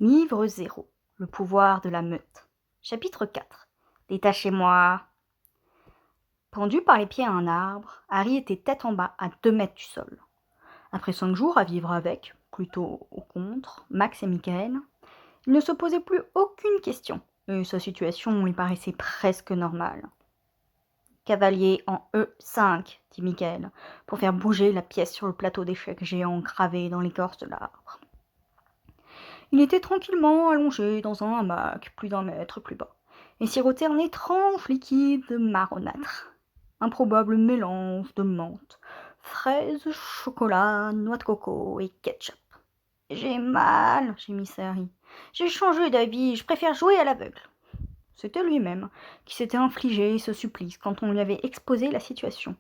Livre 0. Le pouvoir de la meute. Chapitre 4. Détachez-moi. Pendu par les pieds à un arbre, Harry était tête en bas à 2 mètres du sol. Après 5 jours à vivre avec, plutôt au contre, Max et Michael, il ne se posait plus aucune question, et sa situation lui paraissait presque normale. Cavalier en E5, dit Michael, pour faire bouger la pièce sur le plateau d'échecs géant gravé dans l'écorce de l'arbre. Il était tranquillement allongé dans un hamac, plus d'1 mètre plus bas, et sirotait un étrange liquide marronâtre. Improbable mélange de menthe, fraises, chocolat, noix de coco et ketchup. « J'ai mal, » gémissait Harry. « J'ai changé d'avis, je préfère jouer à l'aveugle. » C'était lui-même qui s'était infligé ce supplice quand on lui avait exposé la situation.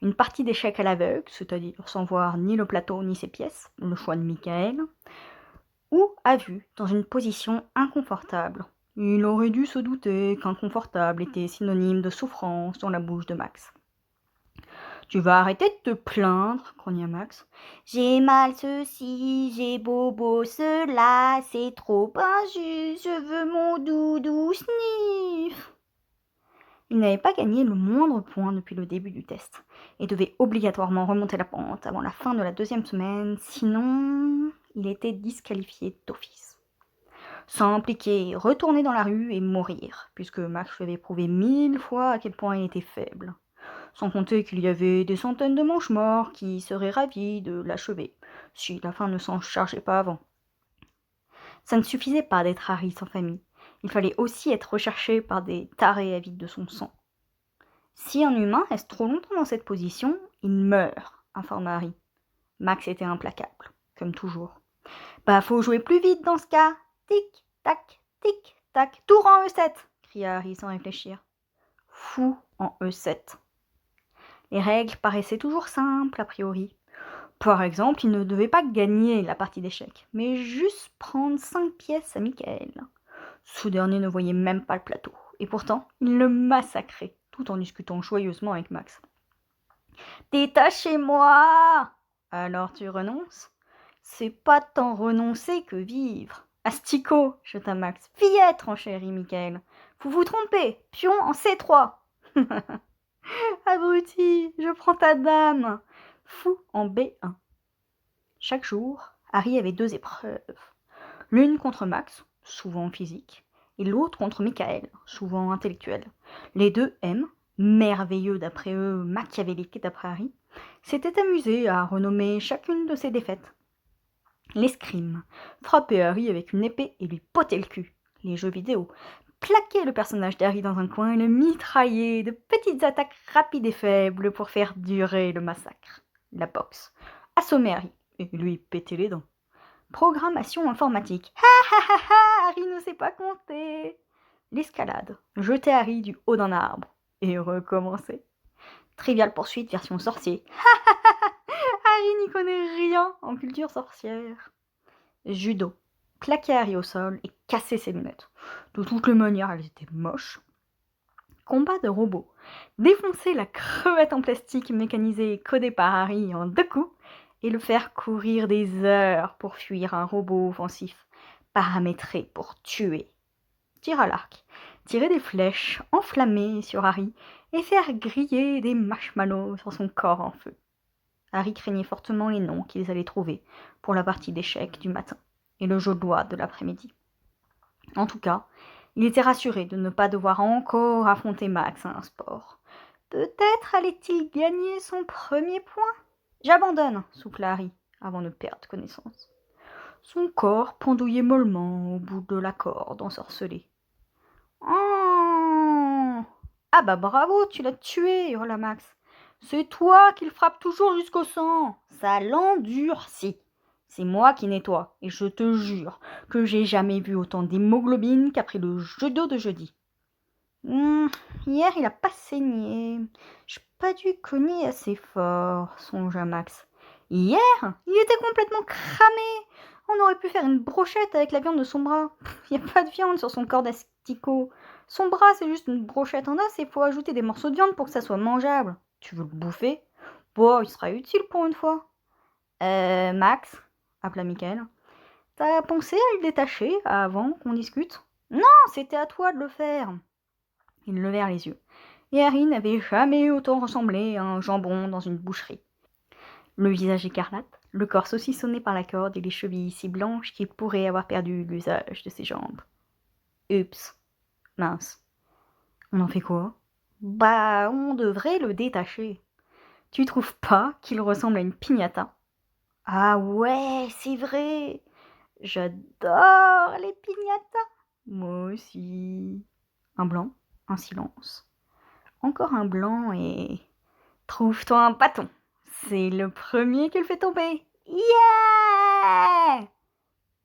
Une partie d'échecs à l'aveugle, c'est-à-dire sans voir ni le plateau ni ses pièces, le choix de Michael, ou à vue, dans une position inconfortable. Il aurait dû se douter qu'inconfortable était synonyme de souffrance dans la bouche de Max. « Tu vas arrêter de te plaindre, » grogna Max. « J'ai mal ceci, j'ai bobo cela, c'est trop injuste, je veux mon doudou sniff. » Il n'avait pas gagné le moindre point depuis le début du test, et devait obligatoirement remonter la pente avant la fin de la 2e semaine, sinon il était disqualifié d'office. S'impliquer, retourner dans la rue et mourir, puisque Max lui avait prouvé 1000 fois à quel point il était faible. Sans compter qu'il y avait des centaines de manches-morts qui seraient ravis de l'achever, si la fin ne s'en chargeait pas avant. Ça ne suffisait pas d'être Harry sans famille, il fallait aussi être recherché par des tarés avides de son sang. Si un humain reste trop longtemps dans cette position, il meurt, informa Harry. Max était implacable, comme toujours. Bah, faut jouer plus vite dans ce cas. Tic, tac, tour en E7, cria Harry sans réfléchir. Fou en E7. Les règles paraissaient toujours simples, a priori. Par exemple, il ne devait pas gagner la partie d'échecs, mais juste prendre 5 pièces à Michael. Ce dernier ne voyait même pas le plateau, et pourtant, il le massacrait, tout en discutant joyeusement avec Max. « Détachez-moi !»« Alors tu renonces ?»« C'est pas tant renoncer que vivre. »« Asticot !» jeta Max. « Fillette !» renchérit Michael. « Vous vous trompez, pion en C3 !»« Abruti, je prends ta dame !»« Fou en B1 !» Chaque jour, Harry avait 2 épreuves. L'une contre Max, souvent physique, et l'autre contre Michael, souvent intellectuel. Les deux M, merveilleux d'après eux, machiavéliques d'après Harry, s'étaient amusés à renommer chacune de ses défaites. L'escrime, frapper Harry avec une épée et lui poter le cul. Les jeux vidéo, plaquer le personnage d'Harry dans un coin et le mitrailler de petites attaques rapides et faibles pour faire durer le massacre. La boxe, assommer Harry et lui péter les dents. Programmation informatique. Ha ha ha ha, Harry ne sait pas compter. L'escalade. Jeter Harry du haut d'un arbre. Et recommencer. Trivial poursuite version sorcier. Ha ha ha, Harry n'y connaît rien en culture sorcière. Judo. Plaquer Harry au sol et casser ses lunettes. De toutes les manières, elles étaient moches. Combat de robots. Défoncer la crevette en plastique mécanisée codée par Harry en 2 coups et le faire courir des heures pour fuir un robot offensif, paramétré pour tuer. Tir à l'arc, tirer des flèches enflammées sur Harry et faire griller des marshmallows sur son corps en feu. Harry craignait fortement les noms qu'ils allaient trouver pour la partie d'échecs du matin et le jeu de loi de l'après-midi. En tout cas, il était rassuré de ne pas devoir encore affronter Max à un sport. Peut-être allait-il gagner son premier point ? « J'abandonne » souffla Harry, avant de perdre connaissance. Son corps pendouillait mollement au bout de la corde ensorcelée. « Oh !»« Ah bah bravo, tu l'as tué » hurla Max. « C'est toi qui le frappes toujours jusqu'au sang. Ça l'endurcit. C'est moi qui nettoie, et je te jure que j'ai jamais vu autant d'hémoglobine qu'après le judo de jeudi. Hier, il a pas saigné. J'ai pas dû cogner assez fort, songea Max. Hier, il était complètement cramé. On aurait pu faire une brochette avec la viande de son bras. Il n'y a pas de viande sur son corps d'asticot. Son bras, c'est juste une brochette en os et il faut ajouter des morceaux de viande pour que ça soit mangeable. Tu veux le bouffer ? Bon, il sera utile pour une fois. Max, appela Michael. T'as pensé à le détacher avant qu'on discute? Non, c'était à toi de le faire. Ils levèrent les yeux, et Harry n'avait jamais autant ressemblé à un jambon dans une boucherie. Le visage écarlate, le corps saucissonné par la corde et les chevilles si blanches qu'il pourrait avoir perdu l'usage de ses jambes. Ups, mince. On en fait quoi? Bah, on devrait le détacher. Tu trouves pas qu'il ressemble à une piñata? Ah ouais, c'est vrai. J'adore les piñatas. Moi aussi. Un blanc, un silence. Encore un blanc et... Trouve-toi un bâton. C'est le premier qui le fait tomber. Yeah!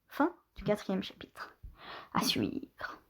Fin du 4e chapitre. À suivre.